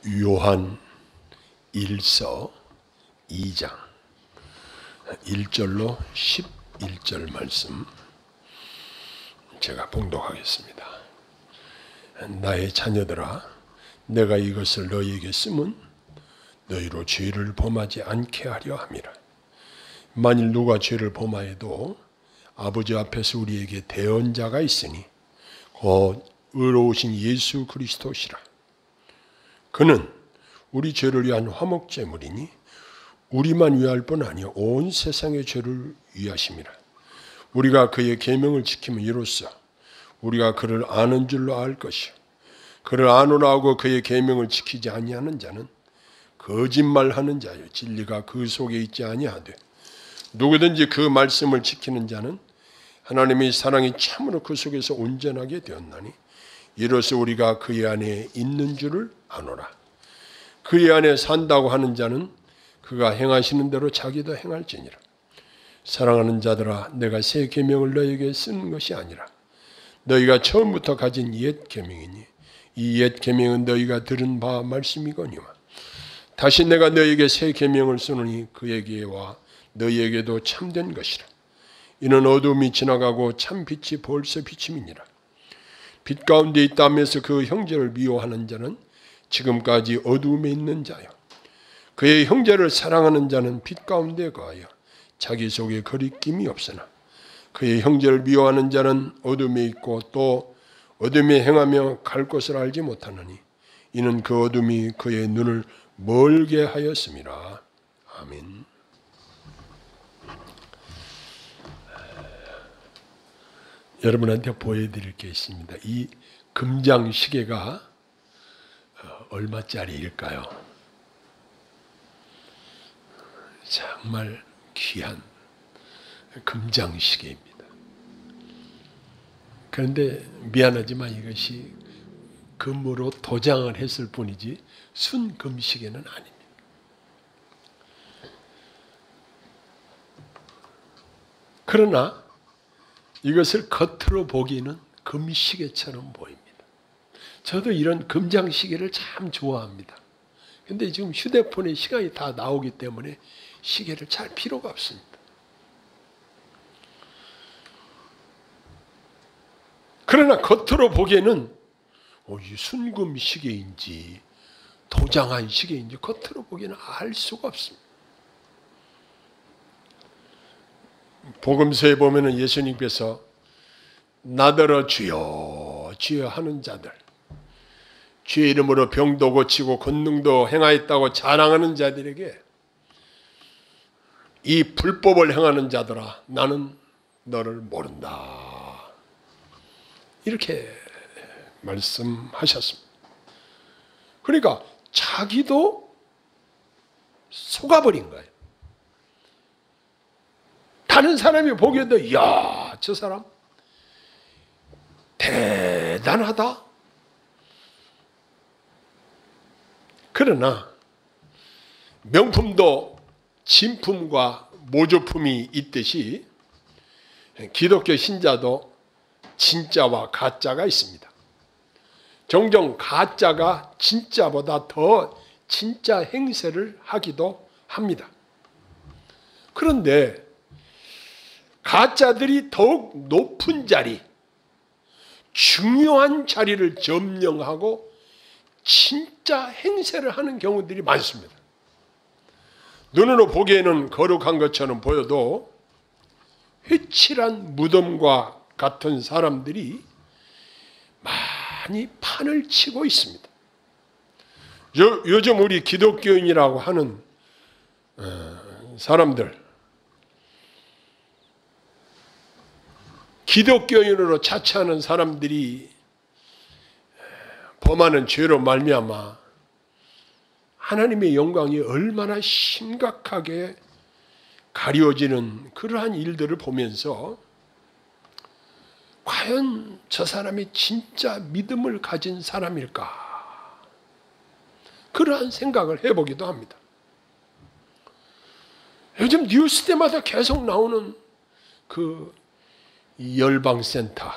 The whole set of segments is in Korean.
요한 1서 2장 1절로 11절 말씀 제가 봉독하겠습니다. 나의 자녀들아, 내가 이것을 너희에게 쓰면 너희로 죄를 범하지 않게 하려 함이라. 만일 누가 죄를 범하여도 아버지 앞에서 우리에게 대언자가 있으니 곧 의로우신 예수 그리스도시라. 그는 우리 죄를 위한 화목제물이니 우리만 위할 뿐 아니요 온 세상의 죄를 위하심이라. 우리가 그의 계명을 지키면 이로써 우리가 그를 아는 줄로 알 것이요 그를 아노라 하고 그의 계명을 지키지 아니하는 자는 거짓말하는 자요 진리가 그 속에 있지 아니하되 누구든지 그 말씀을 지키는 자는 하나님의 사랑이 참으로 그 속에서 온전하게 되었나니 이로써 우리가 그의 안에 있는 줄을 아노라. 그의 안에 산다고 하는 자는 그가 행하시는 대로 자기도 행할지니라. 사랑하는 자들아, 내가 새 계명을 너희에게 쓰는 것이 아니라 너희가 처음부터 가진 옛 계명이니 이 옛 계명은 너희가 들은 바 말씀이거니와 다시 내가 너희에게 새 계명을 쓰노니 그에게와 너희에게도 참된 것이라. 이는 어둠이 지나가고 참 빛이 벌써 비침이니라. 빛 가운데 있다면서 그 형제를 미워하는 자는 지금까지 어둠에 있는 자요 그의 형제를 사랑하는 자는 빛 가운데 거하여 자기 속에 거리낌이 없으나 그의 형제를 미워하는 자는 어둠에 있고 또 어둠에 행하며 갈 곳을 알지 못하느니 이는 그 어둠이 그의 눈을 멀게 하였음이라. 아멘. 여러분한테 보여드릴 게 있습니다. 이 금장시계가 얼마짜리일까요? 정말 귀한 금장시계입니다. 그런데 미안하지만 이것이 금으로 도장을 했을 뿐이지 순금시계는 아닙니다. 그러나 이것을 겉으로 보기는 금시계처럼 보입니다. 저도 이런 금장시계를 참 좋아합니다. 근데 지금 휴대폰에 시간이 다 나오기 때문에 시계를 찰 필요가 없습니다. 그러나 겉으로 보기에는 이 순금 시계인지 도장한 시계인지 겉으로 보기에는 알 수가 없습니다. 복음서에 보면은 예수님께서 나더러 주여 주여 하는 자들, 주의 이름으로 병도 고치고 권능도 행하였다고 자랑하는 자들에게 이 불법을 행하는 자들아 나는 너를 모른다 이렇게 말씀하셨습니다. 그러니까 자기도 속아버린 거예요. 다른 사람이 보기에도 이야 저 사람 대단하다. 그러나 명품도 진품과 모조품이 있듯이 기독교 신자도 진짜와 가짜가 있습니다. 종종 가짜가 진짜보다 더 진짜 행세를 하기도 합니다. 그런데 가짜들이 더욱 높은 자리, 중요한 자리를 점령하고 진짜 행세를 하는 경우들이 많습니다. 눈으로 보기에는 거룩한 것처럼 보여도 회칠한 무덤과 같은 사람들이 많이 판을 치고 있습니다. 요즘 우리 기독교인이라고 하는 사람들, 기독교인으로 자처하는 사람들이 범하는 죄로 말미암아 하나님의 영광이 얼마나 심각하게 가려지는 그러한 일들을 보면서 과연 저 사람이 진짜 믿음을 가진 사람일까? 그러한 생각을 해보기도 합니다. 요즘 뉴스 때마다 계속 나오는 그 열방센터,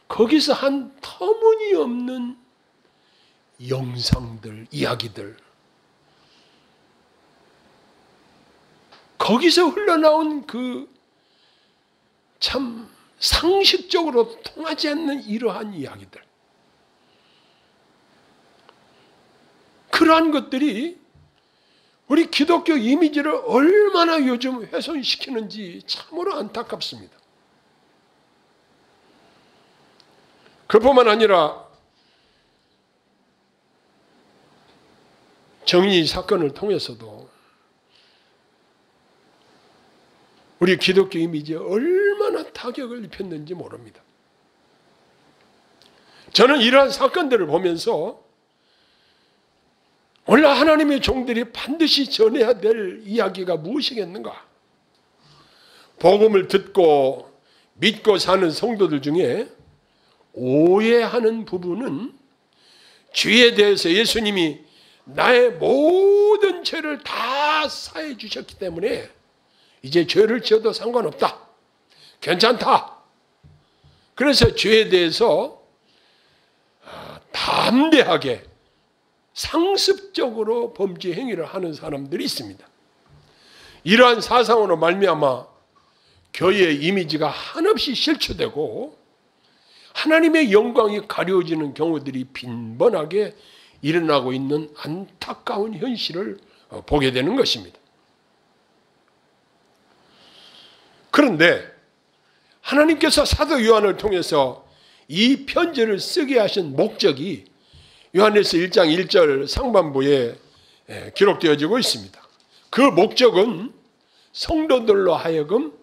거기서 한 터무니없는 영상들, 이야기들, 거기서 흘러나온 그 참 상식적으로 통하지 않는 이러한 이야기들, 그러한 것들이 우리 기독교 이미지를 얼마나 요즘 훼손시키는지 참으로 안타깝습니다. 그뿐만 아니라 정의 사건을 통해서도 우리 기독교 이미지에 얼마나 타격을 입혔는지 모릅니다. 저는 이러한 사건들을 보면서 오늘 하나님의 종들이 반드시 전해야 될 이야기가 무엇이겠는가? 복음을 듣고 믿고 사는 성도들 중에 오해하는 부분은 죄에 대해서 예수님이 나의 모든 죄를 다 사해 주셨기 때문에 이제 죄를 지어도 상관없다, 괜찮다. 그래서 죄에 대해서 담대하게 상습적으로 범죄 행위를 하는 사람들이 있습니다. 이러한 사상으로 말미암아 교회의 이미지가 한없이 실추되고 하나님의 영광이 가려지는 경우들이 빈번하게 일어나고 있는 안타까운 현실을 보게 되는 것입니다. 그런데 하나님께서 사도 요한을 통해서 이 편지를 쓰게 하신 목적이 요한일서 1장 1절 상반부에 기록되어지고 있습니다. 그 목적은 성도들로 하여금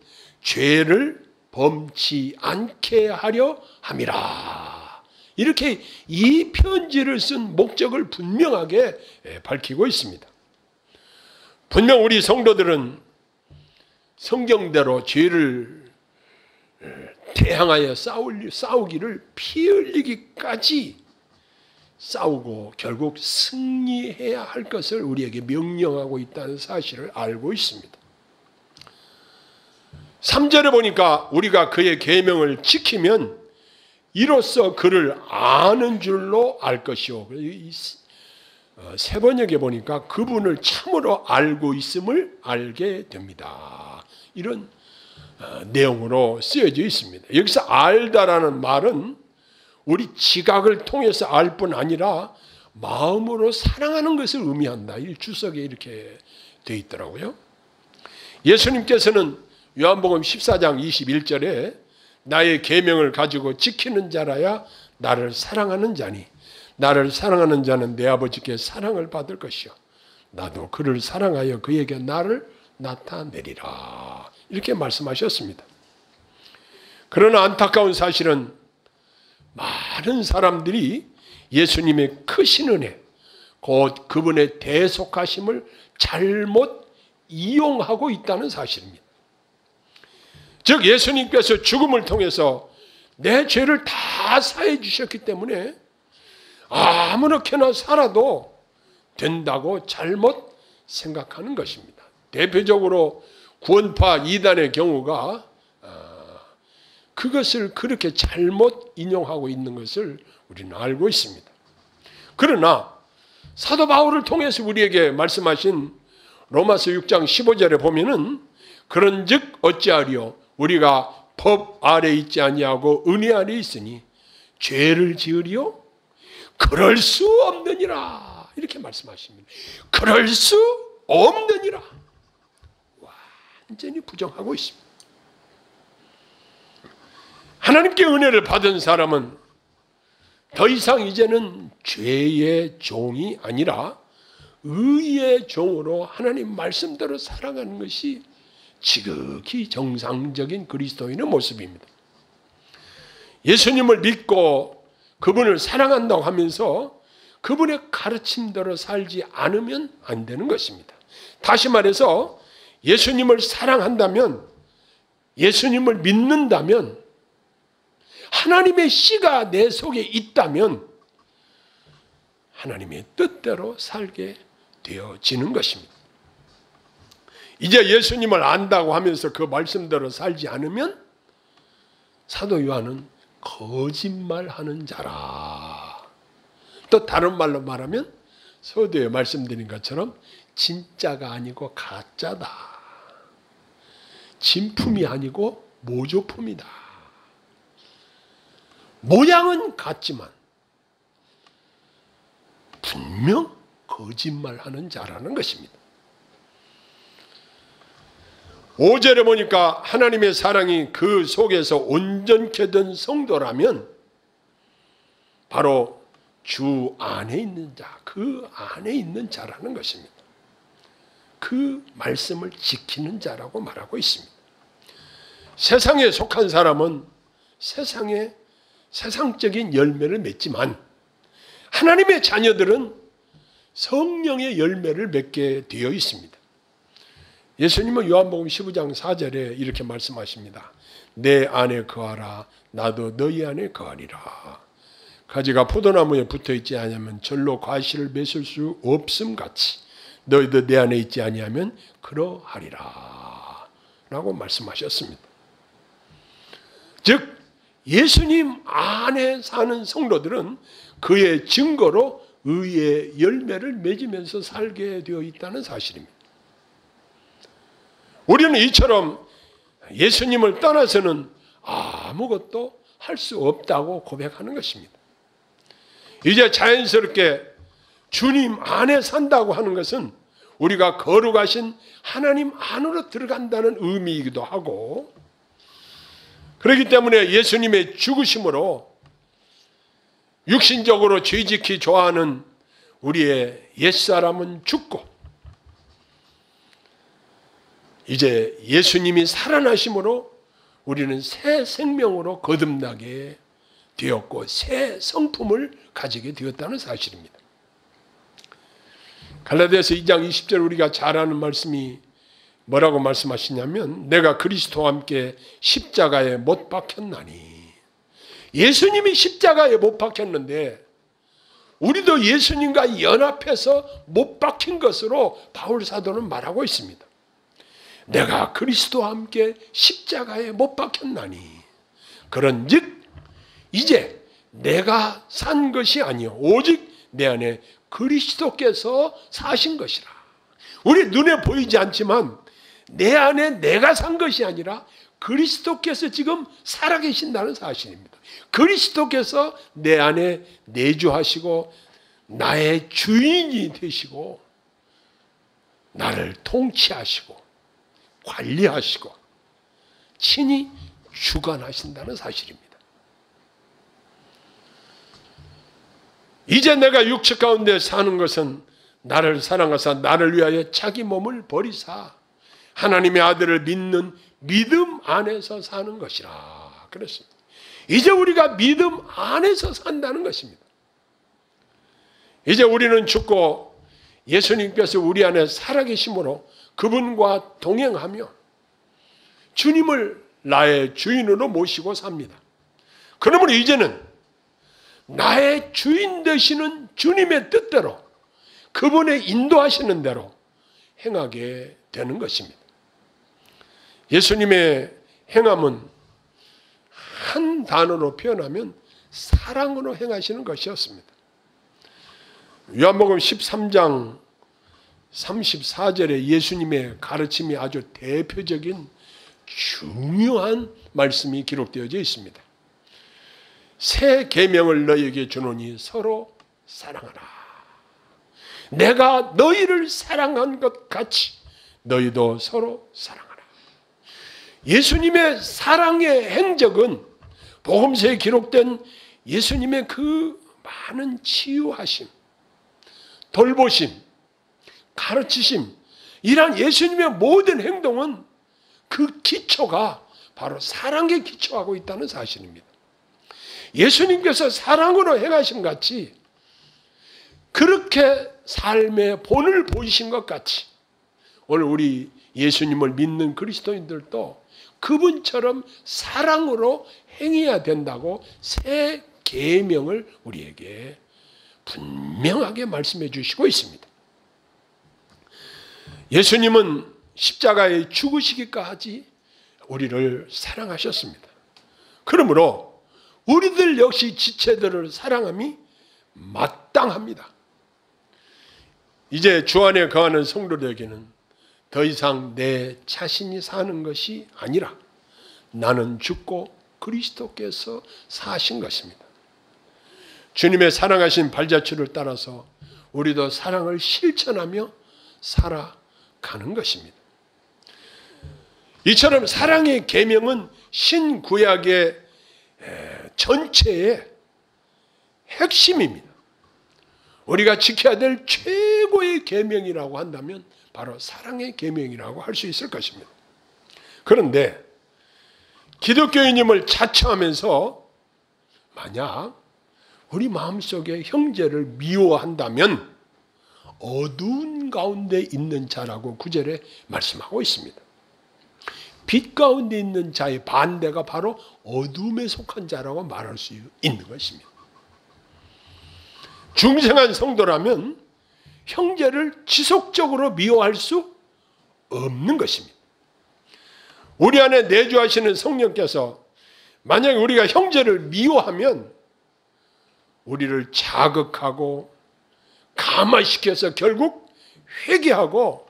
죄를 범치 않게 하려 함이라. 이렇게 이 편지를 쓴 목적을 분명하게 밝히고 있습니다. 분명 우리 성도들은 성경대로 죄를 대항하여 싸우기를 피 흘리기까지 싸우고 결국 승리해야 할 것을 우리에게 명령하고 있다는 사실을 알고 있습니다. 3절에 보니까 우리가 그의 계명을 지키면 이로써 그를 아는 줄로 알 것이요. 세 번역에 보니까 그분을 참으로 알고 있음을 알게 됩니다. 이런 내용으로 쓰여져 있습니다. 여기서 알다라는 말은 우리 지각을 통해서 알 뿐 아니라 마음으로 사랑하는 것을 의미한다. 이 주석에 이렇게 되어 있더라고요. 예수님께서는 요한복음 14장 21절에 나의 계명을 가지고 지키는 자라야 나를 사랑하는 자니 나를 사랑하는 자는 내 아버지께 사랑을 받을 것이요 나도 그를 사랑하여 그에게 나를 나타내리라. 이렇게 말씀하셨습니다. 그러나 안타까운 사실은 많은 사람들이 예수님의 크신 은혜, 곧 그분의 대속하심을 잘못 이용하고 있다는 사실입니다. 즉 예수님께서 죽음을 통해서 내 죄를 다 사해 주셨기 때문에 아무렇게나 살아도 된다고 잘못 생각하는 것입니다. 대표적으로 구원파 이단의 경우가 그것을 그렇게 잘못 인용하고 있는 것을 우리는 알고 있습니다. 그러나 사도 바울을 통해서 우리에게 말씀하신 로마서 6장 15절에 보면은 그런즉 어찌하리요 우리가 법 아래 있지 아니하고 은혜 아래 있으니 죄를 지으리요 그럴 수 없느니라. 이렇게 말씀하십니다. 그럴 수 없느니라. 완전히 부정하고 있습니다. 하나님께 은혜를 받은 사람은 더 이상 이제는 죄의 종이 아니라 의의 종으로 하나님 말씀대로 살아가는 것이 지극히 정상적인 그리스도인의 모습입니다. 예수님을 믿고 그분을 사랑한다고 하면서 그분의 가르침대로 살지 않으면 안 되는 것입니다. 다시 말해서 예수님을 사랑한다면, 예수님을 믿는다면, 하나님의 씨가 내 속에 있다면 하나님의 뜻대로 살게 되어지는 것입니다. 이제 예수님을 안다고 하면서 그 말씀대로 살지 않으면 사도 요한은 거짓말하는 자라. 또 다른 말로 말하면 서두에 말씀드린 것처럼 진짜가 아니고 가짜다. 진품이 아니고 모조품이다. 모양은 같지만 분명 거짓말하는 자라는 것입니다. 5절에 보니까 하나님의 사랑이 그 속에서 온전케 된 성도라면 바로 주 안에 있는 자, 그 안에 있는 자라는 것입니다. 그 말씀을 지키는 자라고 말하고 있습니다. 세상에 속한 사람은 세상에 세상적인 열매를 맺지만 하나님의 자녀들은 성령의 열매를 맺게 되어 있습니다. 예수님은 요한복음 15장 4절에 이렇게 말씀하십니다. 내 안에 거하라 나도 너희 안에 거하리라. 가지가 포도나무에 붙어있지 아니하면 절로 과실을 맺을 수 없음 같이 너희도 내 안에 있지 아니하면 그러하리라 라고 말씀하셨습니다. 즉 예수님 안에 사는 성도들은 그의 증거로 의의 열매를 맺으면서 살게 되어 있다는 사실입니다. 우리는 이처럼 예수님을 떠나서는 아무것도 할 수 없다고 고백하는 것입니다. 이제 자연스럽게 주님 안에 산다고 하는 것은 우리가 거룩하신 하나님 안으로 들어간다는 의미이기도 하고, 그렇기 때문에 예수님의 죽으심으로 육신적으로 죄짓기 좋아하는 우리의 옛사람은 죽고 이제 예수님이 살아나심으로 우리는 새 생명으로 거듭나게 되었고 새 성품을 가지게 되었다는 사실입니다. 갈라디아서 2장 20절 우리가 잘 아는 말씀이 뭐라고 말씀하시냐면 내가 그리스도와 함께 십자가에 못 박혔나니, 예수님이 십자가에 못 박혔는데 우리도 예수님과 연합해서 못 박힌 것으로 바울 사도는 말하고 있습니다. 내가 그리스도와 함께 십자가에 못 박혔나니 그런즉 이제 내가 산 것이 아니요 오직 내 안에 그리스도께서 사신 것이라. 우리 눈에 보이지 않지만 내 안에 내가 산 것이 아니라 그리스도께서 지금 살아계신다는 사실입니다. 그리스도께서 내 안에 내주하시고 나의 주인이 되시고 나를 통치하시고 관리하시고 친히 주관하신다는 사실입니다. 이제 내가 육체 가운데 사는 것은 나를 사랑하사 나를 위하여 자기 몸을 버리사 하나님의 아들을 믿는 믿음 안에서 사는 것이라 그랬습니다. 이제 우리가 믿음 안에서 산다는 것입니다. 이제 우리는 죽고 예수님께서 우리 안에 살아계심으로 그분과 동행하며 주님을 나의 주인으로 모시고 삽니다. 그러므로 이제는 나의 주인 되시는 주님의 뜻대로 그분의 인도하시는 대로 행하게 되는 것입니다. 예수님의 행함은 한 단어로 표현하면 사랑으로 행하시는 것이었습니다. 요한복음 13장 34절에 예수님의 가르침이 아주 대표적인 중요한 말씀이 기록되어져 있습니다. 새 계명을 너희에게 주노니 서로 사랑하라. 내가 너희를 사랑한 것 같이 너희도 서로 사랑하라. 예수님의 사랑의 행적은 복음서에 기록된 예수님의 그 많은 치유하심, 돌보심, 가르치심, 이러한 예수님의 모든 행동은 그 기초가 바로 사랑에 기초하고 있다는 사실입니다. 예수님께서 사랑으로 행하심 같이 그렇게 삶의 본을 보이신 것 같이 오늘 우리 예수님을 믿는 그리스도인들도 그분처럼 사랑으로 행해야 된다고 새 계명을 우리에게 분명하게 말씀해 주시고 있습니다. 예수님은 십자가에 죽으시기까지 우리를 사랑하셨습니다. 그러므로 우리들 역시 지체들을 사랑함이 마땅합니다. 이제 주 안에 거하는 성도들에게는 더 이상 내 자신이 사는 것이 아니라 나는 죽고 그리스도께서 사신 것입니다. 주님의 사랑하신 발자취를 따라서 우리도 사랑을 실천하며 살아가는 것입니다. 이처럼 사랑의 계명은 신구약의 전체의 핵심입니다. 우리가 지켜야 될 최고의 계명이라고 한다면 바로 사랑의 계명이라고 할 수 있을 것입니다. 그런데 기독교인임을 자처하면서 만약 우리 마음속에 형제를 미워한다면 어두운 가운데 있는 자라고 9절에 말씀하고 있습니다. 빛 가운데 있는 자의 반대가 바로 어둠에 속한 자라고 말할 수 있는 것입니다. 중생한 성도라면 형제를 지속적으로 미워할 수 없는 것입니다. 우리 안에 내주하시는 성령께서 만약에 우리가 형제를 미워하면 우리를 자극하고 감화시켜서 결국 회개하고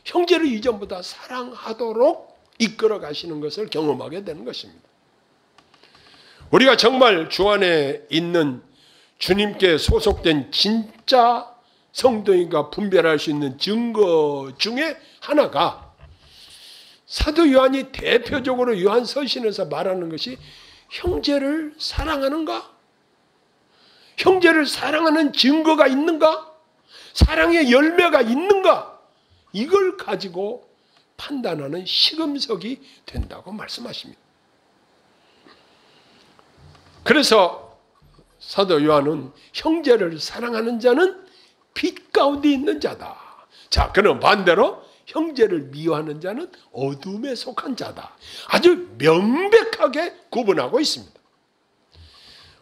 형제를 이전보다 사랑하도록 이끌어 가시는 것을 경험하게 되는 것입니다. 우리가 정말 주 안에 있는 주님께 소속된 진짜 성도인가 분별할 수 있는 증거 중에 하나가 사도 요한이 대표적으로 요한 서신에서 말하는 것이 형제를 사랑하는가? 형제를 사랑하는 증거가 있는가? 사랑의 열매가 있는가? 이걸 가지고 판단하는 시금석이 된다고 말씀하십니다. 그래서 사도 요한은 형제를 사랑하는 자는 빛 가운데 있는 자다. 자, 그럼 반대로 형제를 미워하는 자는 어둠에 속한 자다. 아주 명백하게 구분하고 있습니다.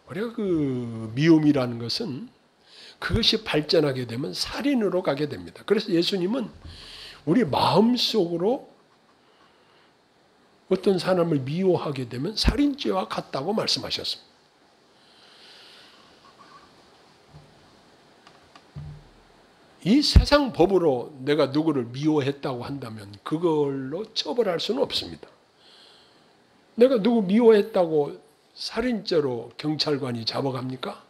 우리가 그 미움이라는 것은 그것이 발전하게 되면 살인으로 가게 됩니다. 그래서 예수님은 우리 마음속으로 어떤 사람을 미워하게 되면 살인죄와 같다고 말씀하셨습니다. 이 세상 법으로 내가 누구를 미워했다고 한다면 그걸로 처벌할 수는 없습니다. 내가 누구 미워했다고 살인죄로 경찰관이 잡아갑니까?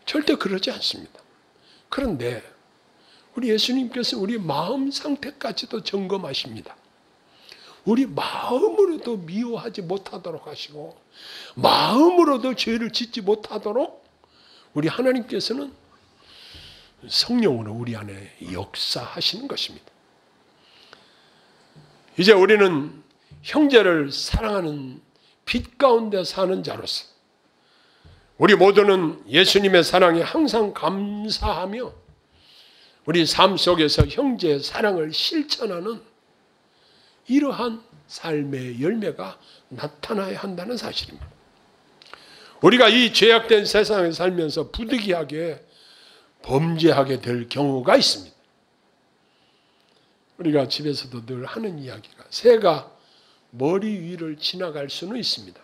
절대 그러지 않습니다. 그런데 우리 예수님께서 우리 마음 상태까지도 점검하십니다. 우리 마음으로도 미워하지 못하도록 하시고 마음으로도 죄를 짓지 못하도록 우리 하나님께서는 성령으로 우리 안에 역사하시는 것입니다. 이제 우리는 형제를 사랑하는 빛 가운데 사는 자로서 우리 모두는 예수님의 사랑에 항상 감사하며 우리 삶 속에서 형제의 사랑을 실천하는 이러한 삶의 열매가 나타나야 한다는 사실입니다. 우리가 이 죄악된 세상에 살면서 부득이하게 범죄하게 될 경우가 있습니다. 우리가 집에서도 늘 하는 이야기가 새가 머리 위를 지나갈 수는 있습니다.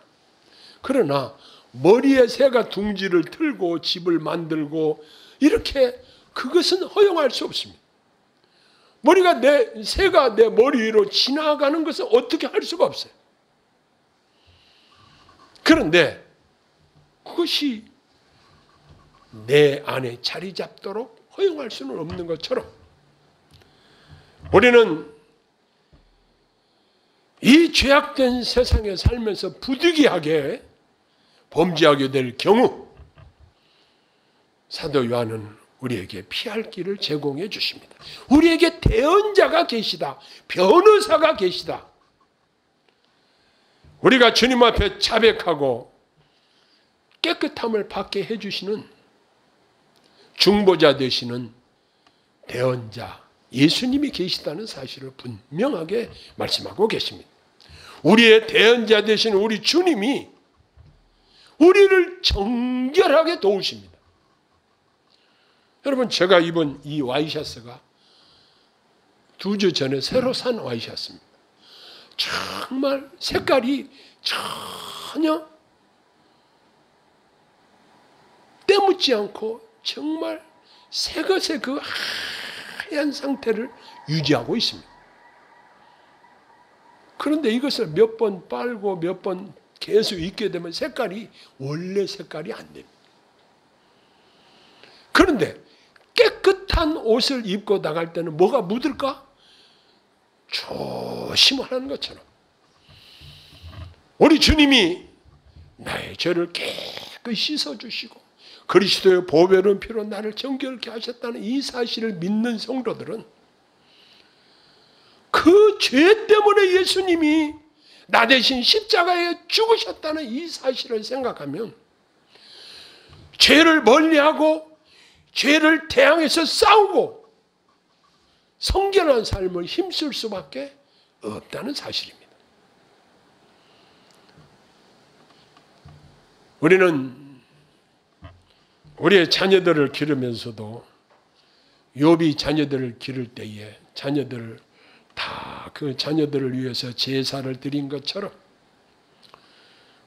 그러나 머리에 새가 둥지를 틀고 집을 만들고 이렇게 그것은 허용할 수 없습니다. 새가 내 머리 위로 지나가는 것은 어떻게 할 수가 없어요. 그런데 그것이 내 안에 자리 잡도록 허용할 수는 없는 것처럼 우리는 이 죄악된 세상에 살면서 부득이하게 범죄하게 될 경우 사도 요한은 우리에게 피할 길을 제공해 주십니다. 우리에게 대언자가 계시다. 변호사가 계시다. 우리가 주님 앞에 자백하고 깨끗함을 받게 해주시는 중보자 되시는 대언자 예수님이 계시다는 사실을 분명하게 말씀하고 계십니다. 우리의 대언자 되신 우리 주님이 우리를 정결하게 도우십니다. 여러분, 제가 입은 이 와이셔츠가 2주 전에 새로 산 와이셔츠입니다. 정말 색깔이 전혀 때묻지 않고 정말 새것의 그 하얀 상태를 유지하고 있습니다. 그런데 이것을 몇 번 빨고 몇 번 계속 입게 되면 색깔이 원래 색깔이 안 됩니다. 그런데 깨끗한 옷을 입고 나갈 때는 뭐가 묻을까? 조심하라는 것처럼 우리 주님이 나의 죄를 깨끗이 씻어주시고 그리스도의 보배로운 피로 나를 정결케 하셨다는 이 사실을 믿는 성도들은 그 죄 때문에 예수님이 나 대신 십자가에 죽으셨다는 이 사실을 생각하면 죄를 멀리하고 죄를 대항해서 싸우고 성결한 삶을 힘쓸 수밖에 없다는 사실입니다. 우리는 우리의 자녀들을 기르면서도 욥이 자녀들을 기를 때에 자녀들을 다 그 자녀들을 위해서 제사를 드린 것처럼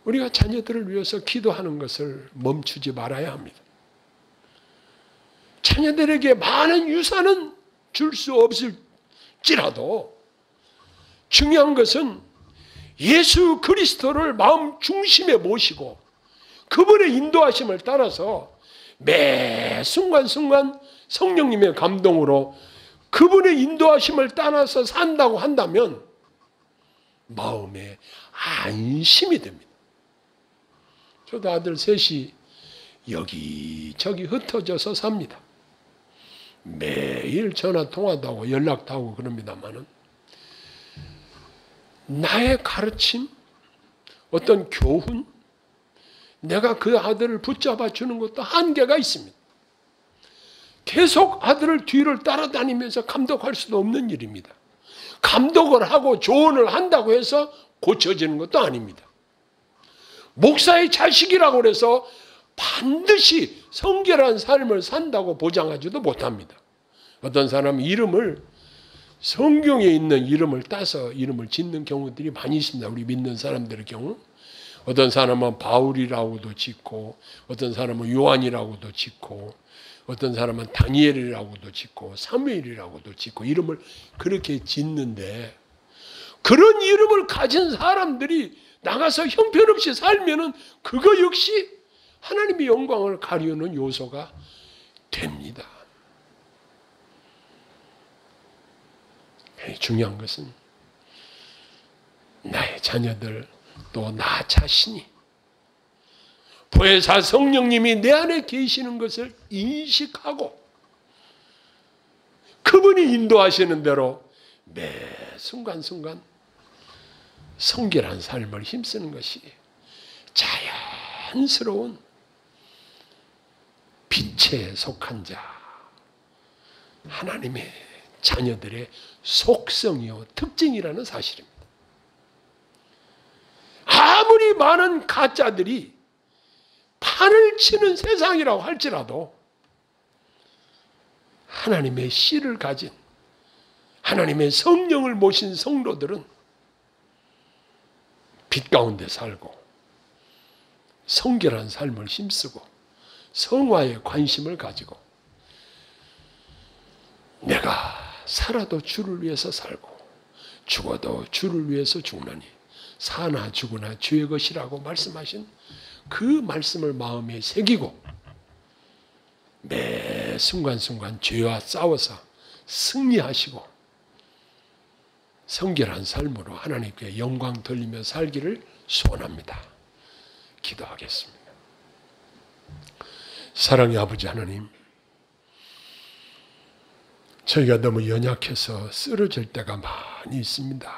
우리가 자녀들을 위해서 기도하는 것을 멈추지 말아야 합니다. 자녀들에게 많은 유산은 줄 수 없을지라도 중요한 것은 예수 그리스도를 마음 중심에 모시고 그분의 인도하심을 따라서 매 순간순간 성령님의 감동으로 그분의 인도하심을 따라서 산다고 한다면 마음에 안심이 됩니다. 저도 아들 셋이 여기저기 흩어져서 삽니다. 매일 전화 통화도 하고 연락도 하고 그럽니다마는 나의 가르침, 어떤 교훈, 내가 그 아들을 붙잡아 주는 것도 한계가 있습니다. 계속 아들을 뒤를 따라다니면서 감독할 수도 없는 일입니다. 감독을 하고 조언을 한다고 해서 고쳐지는 것도 아닙니다. 목사의 자식이라고 해서 반드시 성결한 삶을 산다고 보장하지도 못합니다. 어떤 사람은 이름을 성경에 있는 이름을 따서 이름을 짓는 경우들이 많이 있습니다. 우리 믿는 사람들의 경우. 어떤 사람은 바울이라고도 짓고 어떤 사람은 요한이라고도 짓고 어떤 사람은 다니엘이라고도 짓고 사무엘이라고도 짓고 이름을 그렇게 짓는데 그런 이름을 가진 사람들이 나가서 형편없이 살면은 그거 역시 하나님의 영광을 가리우는 요소가 됩니다. 중요한 것은 나의 자녀들 또 나 자신이 보혜사 성령님이 내 안에 계시는 것을 인식하고 그분이 인도하시는 대로 매 순간순간 성결한 삶을 힘쓰는 것이 자연스러운 빛에 속한 자 하나님의 자녀들의 속성이요 특징이라는 사실입니다. 아무리 많은 가짜들이 판을 치는 세상이라고 할지라도 하나님의 씨를 가진 하나님의 성령을 모신 성도들은 빛 가운데 살고 성결한 삶을 힘쓰고 성화에 관심을 가지고 내가 살아도 주를 위해서 살고 죽어도 주를 위해서 죽나니 사나 죽으나 주의 것이라고 말씀하신 그 말씀을 마음에 새기고 매 순간순간 죄와 싸워서 승리하시고 성결한 삶으로 하나님께 영광 돌리며 살기를 소원합니다. 기도하겠습니다. 사랑의 아버지 하나님, 저희가 너무 연약해서 쓰러질 때가 많이 있습니다.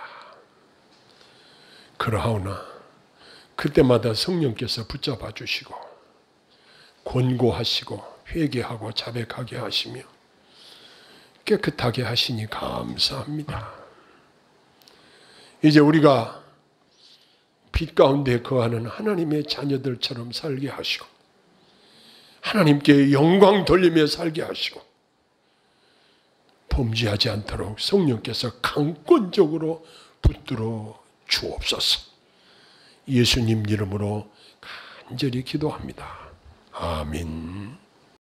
그러하오나 그때마다 성령께서 붙잡아 주시고 권고하시고 회개하고 자백하게 하시며 깨끗하게 하시니 감사합니다. 이제 우리가 빛 가운데 거하는 하나님의 자녀들처럼 살게 하시고 하나님께 영광 돌리며 살게 하시고 범죄하지 않도록 성령께서 강권적으로 붙들어 주옵소서. 예수님 이름으로 간절히 기도합니다. 아멘.